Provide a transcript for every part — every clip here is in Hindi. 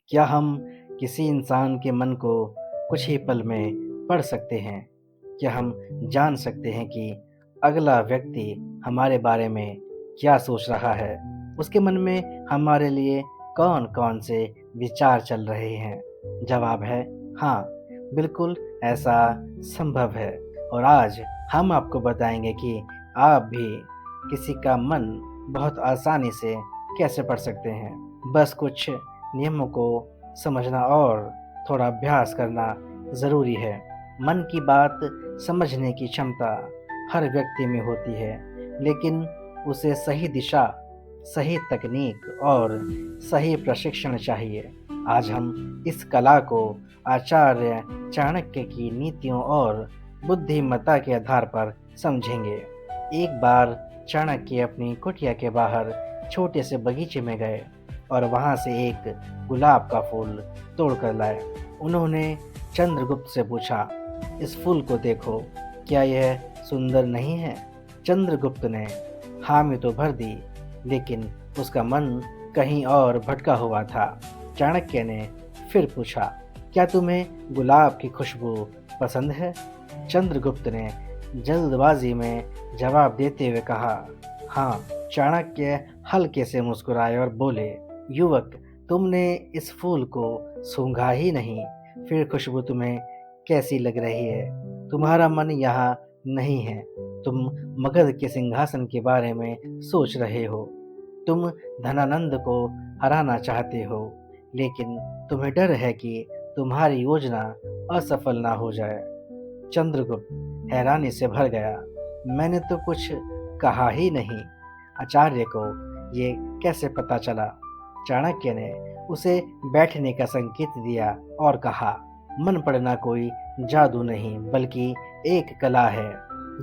क्या हम किसी इंसान के मन को कुछ ही पल में पढ़ सकते हैं? क्या हम जान सकते हैं कि अगला व्यक्ति हमारे बारे में क्या सोच रहा है? उसके मन में हमारे लिए कौन-कौन से विचार चल रहे हैं? जवाब है हाँ, बिल्कुल ऐसा संभव है। और आज हम आपको बताएँगे कि आप भी किसी का मन बहुत आसानी से कैसे पढ़ सकते हैं। बस कुछ नियमों को समझना और थोड़ा अभ्यास करना ज़रूरी है। मन की बात समझने की क्षमता हर व्यक्ति में होती है, लेकिन उसे सही दिशा, सही तकनीक और सही प्रशिक्षण चाहिए। आज हम इस कला को आचार्य चाणक्य की नीतियों और बुद्धिमत्ता के आधार पर समझेंगे। एक बार चाणक्य अपनी कुटिया के बाहर छोटे से बगीचे में गए और वहां से एक गुलाब का फूल तोड़कर लाए। उन्होंने चंद्रगुप्त से पूछा, इस फूल को देखो, क्या यह सुंदर नहीं है? चंद्रगुप्त ने हामी तो भर दी, लेकिन उसका मन कहीं और भटका हुआ था। चाणक्य ने फिर पूछा, क्या तुम्हें गुलाब की खुशबू पसंद है? चंद्रगुप्त ने जल्दबाजी में जवाब देते हुए कहा, हाँ। चाणक्य हल्के से मुस्कुराए और बोले, युवक, तुमने इस फूल को सूंघा ही नहीं, फिर खुशबू तुम्हें कैसी लग रही है? तुम्हारा मन यहाँ नहीं है। तुम मगध के सिंहासन के बारे में सोच रहे हो। तुम धनानंद को हराना चाहते हो, लेकिन तुम्हें डर है कि तुम्हारी योजना असफल ना हो जाए। चंद्रगुप्त हैरानी से भर गया। मैंने तो कुछ कहा ही नहीं। आचार्य को ये कैसे पता चला? चाणक्य ने उसे बैठने का संकेत दिया और कहा, मन पढ़ना कोई जादू नहीं, बल्कि एक कला है।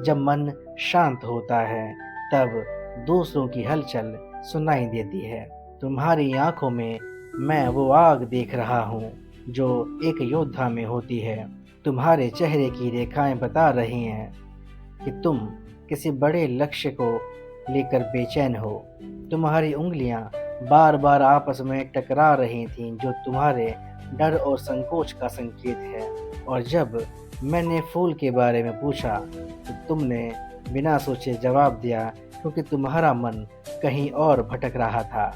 जब मन शांत होता है, तब दूसरों की हलचल सुनाई देती है। तुम्हारी आंखों में मैं वो आग देख रहा हूँ जो एक योद्धा में होती है। तुम्हारे चेहरे की रेखाएं बता रही हैं कि तुम किसी बड़े लक्ष्य को लेकर बेचैन हो। तुम्हारी उंगलियां बार बार आपस में टकरा रही थीं, जो तुम्हारे डर और संकोच का संकेत है। और जब मैंने फूल के बारे में पूछा, तो तुमने बिना सोचे जवाब दिया, क्योंकि तुम्हारा मन कहीं और भटक रहा था।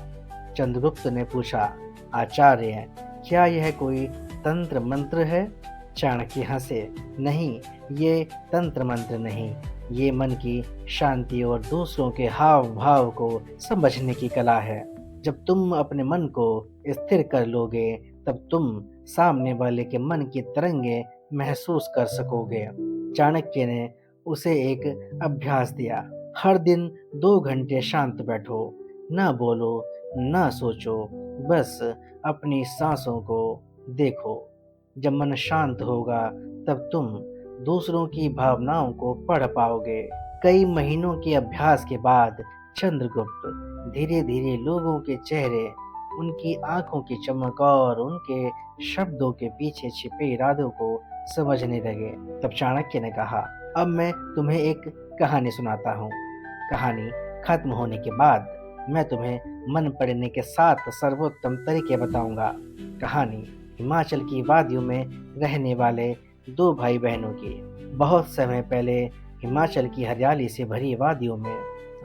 चंद्रगुप्त ने पूछा, आचार्य, क्या यह कोई तंत्र मंत्र है? चाणक्य हंसे, नहीं, ये तंत्र मंत्र नहीं, ये मन की शांति और दूसरों के हाव भाव को समझने की कला है। जब तुम अपने मन को स्थिर कर लोगे, तब तुम सामने वाले के मन की तरंगे महसूस कर सकोगे। चाणक्य ने उसे एक अभ्यास दिया। हर दिन 2 घंटे शांत बैठो, ना बोलो, ना सोचो, बस अपनी सांसों को देखो। जब मन शांत होगा, तब तुम दूसरों की भावनाओं को पढ़ पाओगे। कई महीनों के अभ्यास के बाद चंद्रगुप्त धीरे धीरे लोगों के चेहरे, उनकी आंखों की चमक और उनके शब्दों के पीछे छिपे इरादों को समझने लगे। तब चाणक्य ने कहा, अब मैं तुम्हें एक कहानी सुनाता हूँ। कहानी खत्म होने के बाद मैं तुम्हें मन पढ़ने के 7 सर्वोत्तम तरीके बताऊंगा। कहानी हिमाचल की वादियों में रहने वाले 2 भाई बहनों की। बहुत समय पहले हिमाचल की हरियाली से भरी वादियों में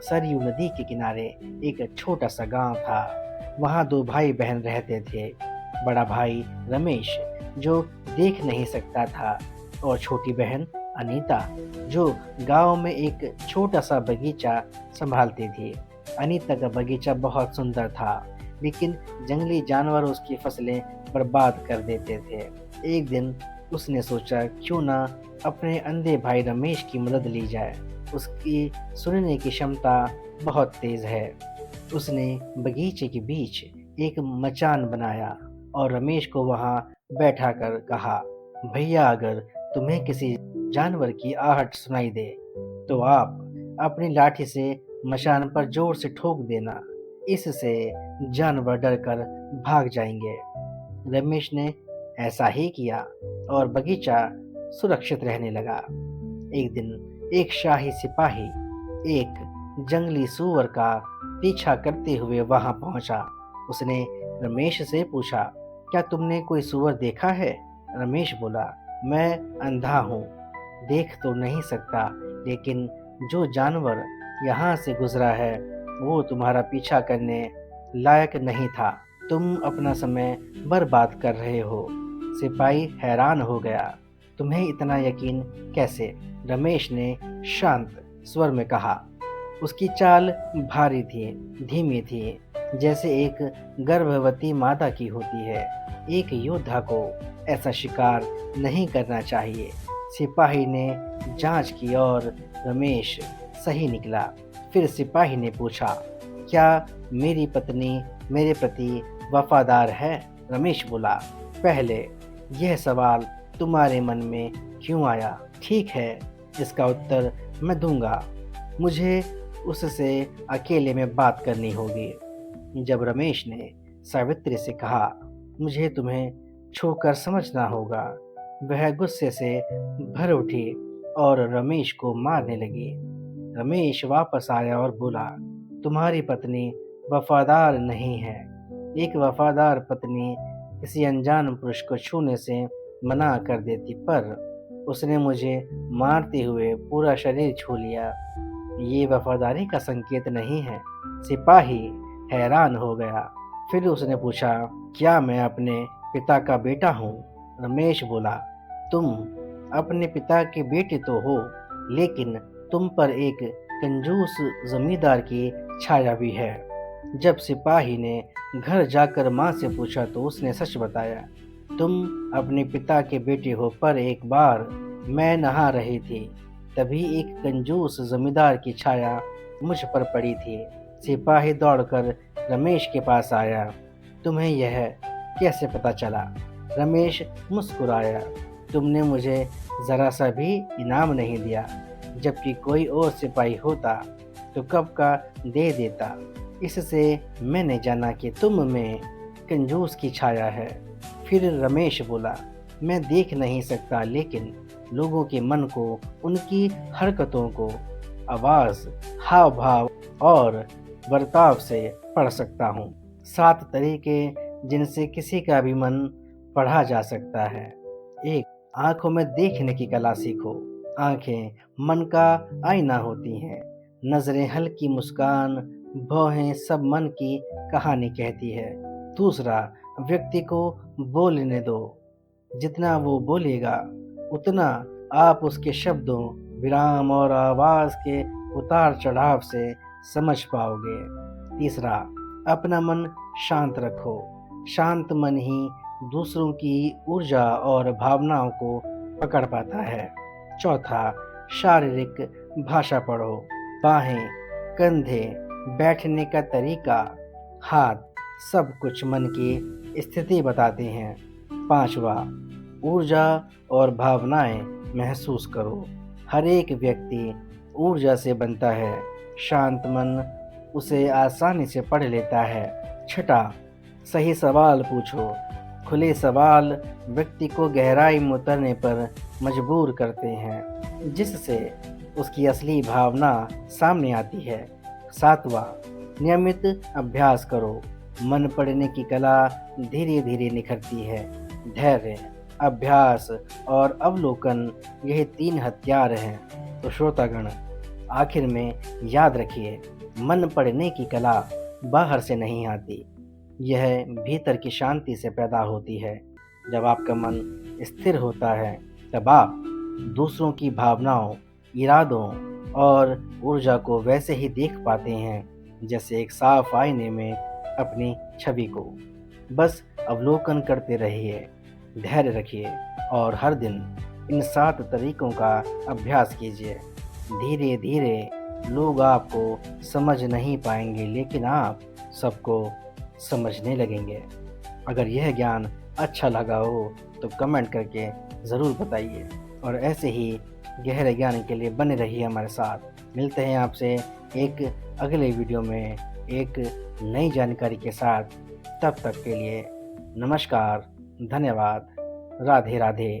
सरयू नदी के किनारे एक छोटा सा गांव था। वहां 2 भाई बहन रहते थे। बड़ा भाई रमेश, जो देख नहीं सकता था, और छोटी बहन अनीता, जो गांव में एक छोटा सा बगीचा संभालती थी। अनीता का बगीचा बहुत सुंदर था, लेकिन जंगली जानवर उसकी फसलें बर्बाद कर देते थे। एक दिन उसने सोचा, क्यों ना अपने अंधे भाई रमेश की मदद ली जाए। उसकी सुनने की क्षमता बहुत तेज है। उसने बगीचे के बीच एक मचान बनाया और रमेश को वहां बैठा कर कहा, भैया, अगर तुम्हें किसी जानवर की आहट सुनाई दे, तो आप अपनी लाठी से मचान पर जोर से ठोक देना। इससे जानवर डरकर भाग जाएंगे। रमेश ने ऐसा ही किया और बगीचा सुरक्षित रहने लगा। एक दिन एक शाही सिपाही एक जंगली सूअर का पीछा करते हुए वहां पहुंचा। उसने रमेश से पूछा, क्या तुमने कोई सूअर देखा है? रमेश बोला, मैं अंधा हूँ, देख तो नहीं सकता, लेकिन जो जानवर यहाँ से गुजरा है वो तुम्हारा पीछा करने लायक नहीं था। तुम अपना समय बर्बाद कर रहे हो। सिपाही हैरान हो गया। तुम्हें इतना यकीन कैसे? रमेश ने शांत स्वर में कहा। उसकी चाल भारी थी, धीमी थी, जैसे एक गर्भवती माता की होती है। एक योद्धा को ऐसा शिकार नहीं करना चाहिए। सिपाही ने जांच की और रमेश सही निकला। फिर सिपाही ने पूछा, क्या मेरी पत्नी मेरे प्रति वफादार है? रमेश बोला, पहले यह सवाल तुम्हारे मन में क्यों आया? ठीक है, इसका उत्तर मैं दूंगा। मुझे उससे अकेले में बात करनी होगी। जब रमेश ने सावित्री से कहा, मुझे तुम्हें छूकर समझना होगा, वह गुस्से से भर उठी और रमेश को मारने लगी। रमेश वापस आया और बोला, तुम्हारी पत्नी वफादार नहीं है। एक वफादार पत्नी किसी अनजान पुरुष को छूने से मना कर देती, पर उसने मुझे मारते हुए पूरा शरीर छू लिया। ये वफादारी का संकेत नहीं है। सिपाही हैरान हो गया। फिर उसने पूछा, क्या मैं अपने पिता का बेटा हूँ? रमेश बोला, तुम अपने पिता के बेटे तो हो, लेकिन तुम पर एक कंजूस जमींदार की छाया भी है। जब सिपाही ने घर जाकर माँ से पूछा तो उसने सच बताया। तुम अपने पिता के बेटे हो, पर एक बार मैं नहा रही थी, तभी एक कंजूस जमींदार की छाया मुझ पर पड़ी थी। सिपाही दौड़कर रमेश के पास आया। तुम्हें यह कैसे पता चला? रमेश मुस्कुराया। तुमने मुझे जरा सा भी इनाम नहीं दिया, जबकि कोई और सिपाही होता तो कब का दे देता। इससे मैंने जाना कि तुम में कंजूस की छाया है। फिर रमेश बोला, मैं देख नहीं सकता, लेकिन लोगों के मन को, उनकी हरकतों को, आवाज़, हाव भाव और बर्ताव से पढ़ सकता हूँ। 7 तरीके जिनसे किसी का भी मन पढ़ा जा सकता है। 1. आँखों में देखने की कला सीखो। आँखें मन का आईना होती हैं। नज़रें हल्की मुस्कान, भौहें सब मन की कहानी कहती है। दूसरा, व्यक्ति को बोलने दो। जितना वो बोलेगा उतना आप उसके शब्दों, विराम और आवाज़ के उतार चढ़ाव से समझ पाओगे। तीसरा, अपना मन शांत रखो। शांत मन ही दूसरों की ऊर्जा और भावनाओं को पकड़ पाता है। चौथा, शारीरिक भाषा पढ़ो। बाहें, कंधे, बैठने का तरीका, हाथ, सब कुछ मन की स्थिति बताते हैं। पांचवा, ऊर्जा और भावनाएं महसूस करो। हर एक व्यक्ति ऊर्जा से बनता है। शांत मन उसे आसानी से पढ़ लेता है। छठा, सही सवाल पूछो। खुले सवाल व्यक्ति को गहराई में उतरने पर मजबूर करते हैं, जिससे उसकी असली भावना सामने आती है। सातवां, नियमित अभ्यास करो। मन पढ़ने की कला धीरे धीरे निखरती है। धैर्य, अभ्यास और अवलोकन, यही 3 हथियार हैं। तो श्रोतागण, आखिर में याद रखिए, मन पढ़ने की कला बाहर से नहीं आती, यह भीतर की शांति से पैदा होती है। जब आपका मन स्थिर होता है, तब आप दूसरों की भावनाओं, इरादों और ऊर्जा को वैसे ही देख पाते हैं जैसे एक साफ आईने में अपनी छवि को। बस अवलोकन करते रहिए, धैर्य रखिए और हर दिन इन 7 तरीकों का अभ्यास कीजिए। धीरे धीरे लोग आपको समझ नहीं पाएंगे, लेकिन आप सबको समझने लगेंगे। अगर यह ज्ञान अच्छा लगा हो तो कमेंट करके ज़रूर बताइए और ऐसे ही गहरे ज्ञान के लिए बने रहिए हमारे साथ। मिलते हैं आपसे एक अगले वीडियो में एक नई जानकारी के साथ। तब तक के लिए नमस्कार, धन्यवाद, राधे राधे।